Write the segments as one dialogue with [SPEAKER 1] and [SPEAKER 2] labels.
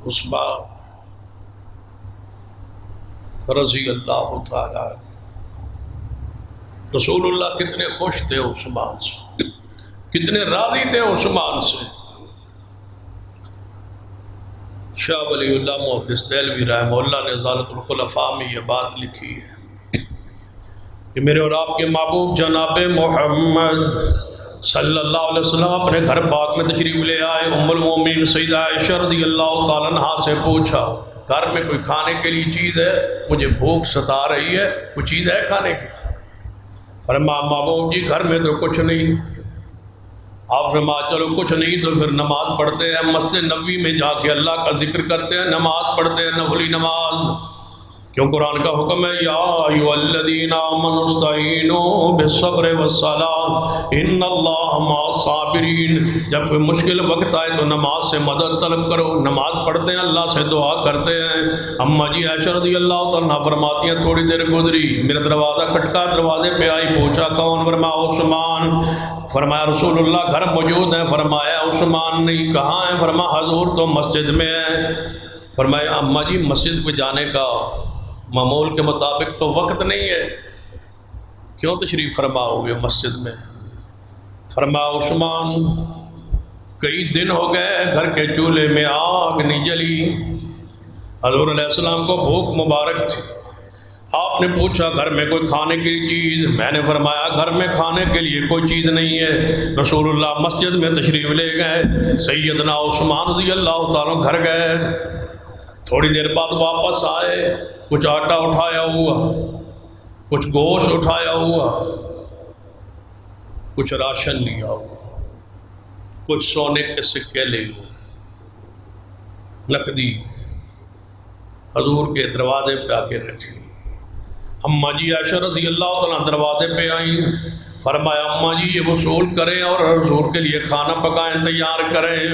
[SPEAKER 1] عثمان رضی اللہ تعالیٰ، رسول اللہ کتنے خوش تھے عثمان سے، کتنے راضی تھے عثمان سے۔ شاہ ولی اللہ محدث دہلوی رحمہ اللہ نے ضالۃ الخلفاء میں یہ بات لکھی ہے کہ میرے اور آپ کے محبوب جناب محمد صلی اللہ علیہ وسلم اپنے گھر پاک میں تشریف لے آئے۔ ام المومنین سیدہ عائشہ رضی اللہ تعالیٰ عنہا سے پوچھا گھر میں کوئی کھانے کے لیے چیز ہے؟ مجھے بھوک ستا رہی ہے، کوئی چیز ہے کھانے کی؟ فرمایا محبوب جی گھر میں تو کچھ نہیں۔ آپ فرمایا چلو کچھ نہیں تو پھر نماز پڑھتے ہیں، مسجد نبوی میں جا کے اللہ کا ذکر کرتے ہیں، نماز پڑھتے ہیں، نفلی نماز، کیوں قرآن کا حکم ہے یا ایھا الذین آمنوا استعینوا بالصبر والصلاۃ ان اللہ مع الصابرین۔ جب کوئی مشکل وقت آئے تو نماز سے مدد طلب کرو، نماز پڑھتے ہیں، اللہ سے دعا کرتے ہیں۔ اما جی عائشہ رضی اللہ تعالیٰ فرماتی ہیں تھوڑی دیر گزری، میرا دروازہ کھٹکا، دروازے پہ آئی، پوچھا کون؟ فرمایا عثمان۔ فرمایا رسول اللہ گھر موجود ہیں؟ فرمایا عثمان نہیں۔ کہاں ہیں؟ فرمایا حضور تو مسجد میں ہے۔ فرمایا اما جی مسجد پہ جانے کا معمول کے مطابق تو وقت نہیں ہے، کیوں تشریف فرما ہوگے مسجد میں؟ فرمایا عثمان کئی دن ہو گئے گھر کے چولہے میں آگ نہیں جلی۔ حضور علیہ السلام کو بھوک مبارک تھی۔ آپ نے پوچھا گھر میں کوئی کھانے کی چیز؟ میں نے فرمایا گھر میں کھانے کے لیے کوئی چیز نہیں ہے۔ رسول اللہ مسجد میں تشریف لے گئے، سیدنا عثمان رضی اللہ تعالیٰ گھر گئے، تھوڑی دیر بعد واپس آئے، کچھ آٹا اٹھایا ہوا، کچھ گوشت اٹھایا ہوا، کچھ راشن لیا ہوا، کچھ سونے کے سکے لے ہوئے، نقدی حضور کے دروازے پہ آ کے رکھی۔ اماں جی عائشہ رضی اللہ تعالیٰ دروازے پہ آئیں، فرمایا اماں جی یہ وصول کریں اور حضور کے لیے کھانا پکائیں، تیار کریں،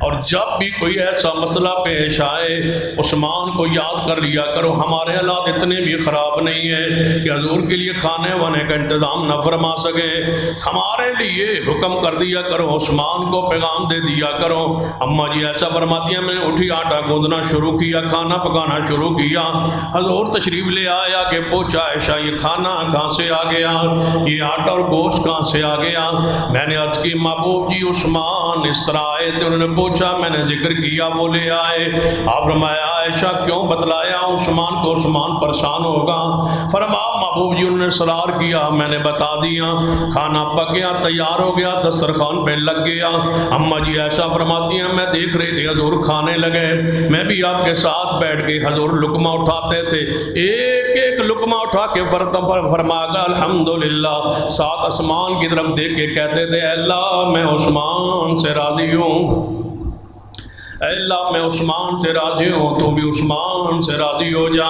[SPEAKER 1] اور جب بھی کوئی ایسا مسئلہ پیش آئے عثمان کو یاد کر لیا کرو، ہمارے حالات اتنے بھی خراب نہیں ہیں کہ حضور کے لیے کھانے وانے کا انتظام نہ فرما سکیں، ہمارے لیے حکم کر دیا کرو، عثمان کو پیغام دے دیا کرو۔ اماں جی ایسا فرماتی ہیں میں اٹھی، آٹا گوندنا شروع کیا، کھانا پکانا شروع کیا۔ حضور تشریف لے آیا کہ پوچھا عائشہ یہ کھانا کہاں سے آ گیا، یہ آٹا اور گوشت کہاں سے آ گیا؟ میں نے عرض کی محبوب جی عثمان اس طرح آئے تھے، انہوں نے پوچھا، میں نے ذکر کیا، وہ لے آئے۔ آپ فرمایا عائشہ کیوں بتلایا عثمان کو، عثمان پریشان ہوگا؟ فرمایا محبوب جی انہوں نے اصرار کیا، میں نے بتا دیا، کھانا پک گیا، تیار ہو گیا، دسترخوان پہ لگ گیا۔ اماں جی عائشہ فرماتی ہیں میں دیکھ رہی تھی حضور کھانے لگے، میں بھی آپ کے ساتھ بیٹھ کے حضور لقمہ اٹھاتے تھے، ایک ایک لقمہ اٹھا کے فرمایا الحمدللہ، ساتھ آسمان کی طرف دیکھ کے کہتے تھے اے اللہ میں عثمان سے راضی ہوں، اے اللہ میں عثمان سے راضی ہوں، تو بھی عثمان سے راضی ہو جا۔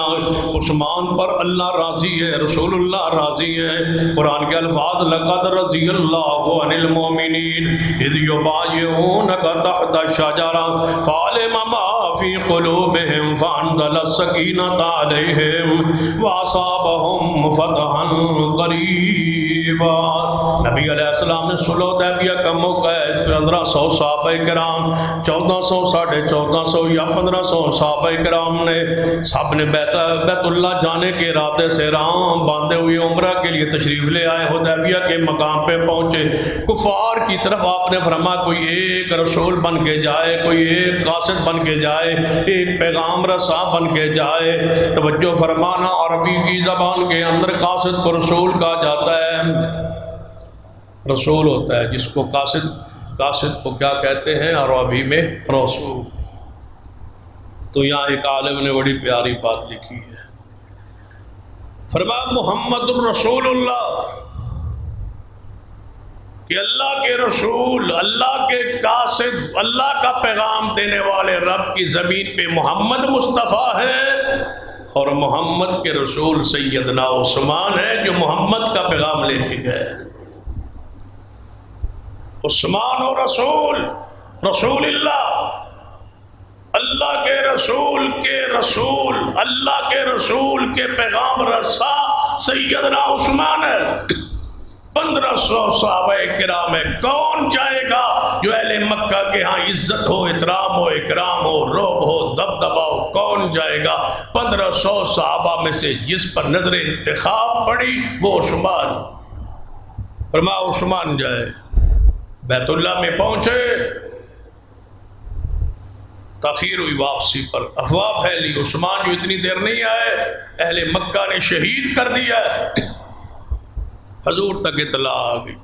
[SPEAKER 1] عثمان پر اللہ راضی ہے، رسول اللہ راضی ہے۔ قرآن کے الفاظ لقد رضی اللہ عن المؤمنین اذ یبایعونک تحت الشجرہ فعلم ما فی قلوبہم فانزل السکینۃ علیہم واصابہم فتحا قریبا۔ نبی علیہ السلام نے صلح حدیبیہ کا موقع ہے، 1500 صحابہ کرام، 1400 1450 یا 1500 صحابہ کرام نے سب نے بیت اللہ جانے کے ارادے سے رام باندھے ہوئے عمرہ کے لیے تشریف لے آئے، حدیبیہ کے مقام پہ پہنچے، کفار کی طرف آپ نے فرمایا کوئی ایک رسول بن کے جائے، کوئی ایک قاصد بن کے جائے، ایک پیغام رساں بن کے جائے۔ توجہ فرمانا، عربی کی زبان کے اندر قاصد کو رسول کہا جاتا ہے، رسول ہوتا ہے جس کو قاصد کو کیا کہتے ہیں عربی میں؟ رسول۔ تو یہاں ایک عالم نے بڑی پیاری بات لکھی ہے، فرمایا محمد الرسول اللہ، کہ اللہ کے رسول، اللہ کے قاصد، اللہ کا پیغام دینے والے رب کی زمین پہ محمد مصطفیٰ ہے، اور محمد کے رسول سیدنا عثمان ہے جو محمد کا پیغام لے کے گئے۔ عثمان و رسول اللہ، اللہ کے رسول کے رسول، اللہ کے رسول کے پیغام رساں سیدنا عثمان ہے۔ 1500 صحابہ کرام ہے، کون چاہے گا جو اہل مکہ کے ہاں عزت ہو، احترام ہو، اکرام ہو، روب رعب ہو دبدبا ہو، کون جائے گا؟ 1500 صحابہ میں سے جس پر نظر انتخاب پڑی وہ عثمان، فرمایا عثمان جائے۔ بیت اللہ میں پہنچے، تاخیر ہوئی واپسی پر، افواہ پھیلی عثمان جو اتنی دیر نہیں آئے، اہل مکہ نے شہید کر دیا ہے۔ حضور تک اطلاع آ گئی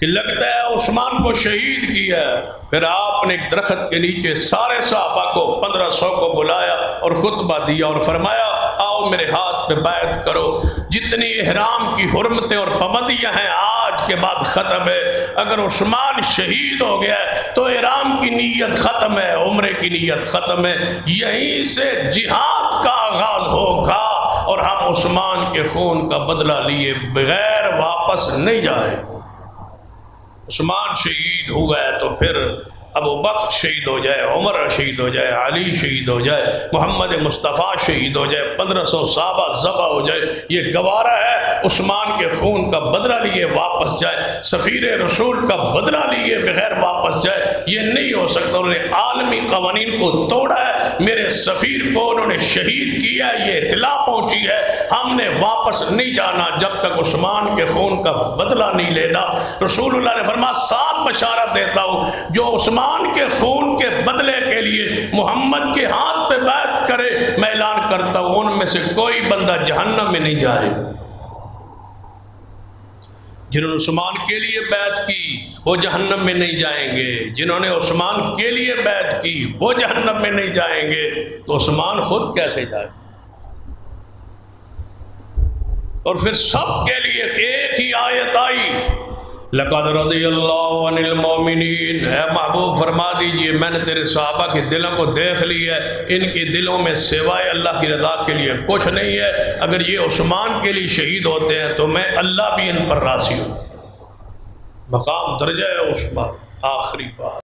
[SPEAKER 1] کہ لگتا ہے عثمان کو شہید کیا ہے۔ پھر آپ نے ایک درخت کے نیچے سارے صحابہ کو 1500 کو بلایا اور خطبہ دیا اور فرمایا آؤ میرے ہاتھ پہ بیعت کرو، جتنی احرام کی حرمتیں اور پابندیاں ہیں آج کے بعد ختم ہے۔ اگر عثمان شہید ہو گیا ہے تو احرام کی نیت ختم ہے، عمرے کی نیت ختم ہے، یہیں سے جہاد کا آغاز ہوگا اور ہم عثمان کے خون کا بدلہ لیے بغیر واپس نہیں جائیں۔ عثمان شہید ہو گئے تو پھر ابو بکر شہید ہو جائے، عمر شہید ہو جائے، علی شہید ہو جائے، محمد مصطفیٰ شہید ہو جائے، 1500 صحابہ ذبح ہو جائے، یہ گوارا ہے عثمان کے خون کا بدلہ لیے واپس جائے، سفیر رسول کا بدلہ لیے بغیر واپس جائے، یہ نہیں ہو سکتا۔ انہوں نے عالمی قوانین کو توڑا ہے، میرے سفیر کو انہوں نے شہید کیا ہے، یہ اطلاع پہنچی ہے، ہم نے واپس نہیں جانا جب تک عثمان کے خون کا بدلہ نہیں لینا۔ رسول اللہ نے فرمایا سات بشارت دیتا ہوں، جو عثمان کے خون کے بدلے کے لیے محمد کے ہاتھ پہ بیعت کرے، میں اعلان کرتا ہوں ان میں سے کوئی بندہ جہنم میں نہیں جائے۔ جنہوں نے عثمان کے لیے بیعت کی وہ جہنم میں نہیں جائیں گے، جنہوں نے عثمان کے لیے بیعت کی وہ جہنم میں نہیں جائیں گے، تو عثمان خود کیسے جائے؟ اور پھر سب کے لیے ایک ہی آیت آئی، لقد رضی اللہ عن المؤمنین، اے محبوب فرما دیجئے میں نے تیرے صحابہ کے دلوں کو دیکھ لیا ہے، ان کے دلوں میں سوائے اللہ کی رضا کے لیے کچھ نہیں ہے، اگر یہ عثمان کے لیے شہید ہوتے ہیں تو میں اللہ بھی ان پر راضی ہوں۔ مقام درجہ ہے عثمان، آخری بات۔